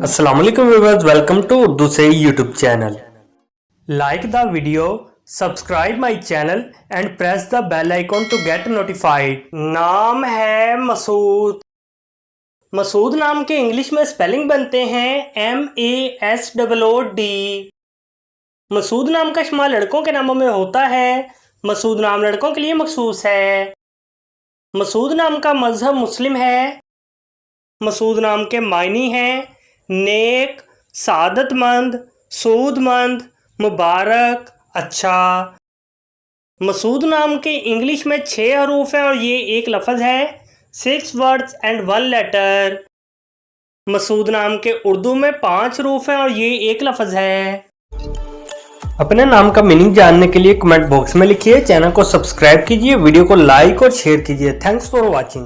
अस्सलाम वालेकुम viewers, welcome to Urdu से YouTube channel. Like the video, subscribe my channel and press the bell icon to get notified. नाम है मसूद। मसूद नाम के इंग्लिश में स्पेलिंग बनते हैं MASOOD। मसूद नाम का इस्तेमाल लड़कों के नामों में होता है। मसूद नाम लड़कों के लिए मखसूस है। मसूद नाम का मजहब मुस्लिम है। मसूद नाम के मायने हैं नेक, सादतमंद, सूदमंद, मुबारक, अच्छा। मसूद नाम के इंग्लिश में 6 हरूफ हैं और ये एक लफ्ज़ है। 6 वर्ड्स एंड 1 लेटर। मसूद नाम के उर्दू में 5 हरूफ हैं और ये एक लफ्ज़ है। अपने नाम का मीनिंग जानने के लिए कमेंट बॉक्स में लिखिए। चैनल को सब्सक्राइब कीजिए, वीडियो को लाइक और शेयर कीजिए। Thanks for watching.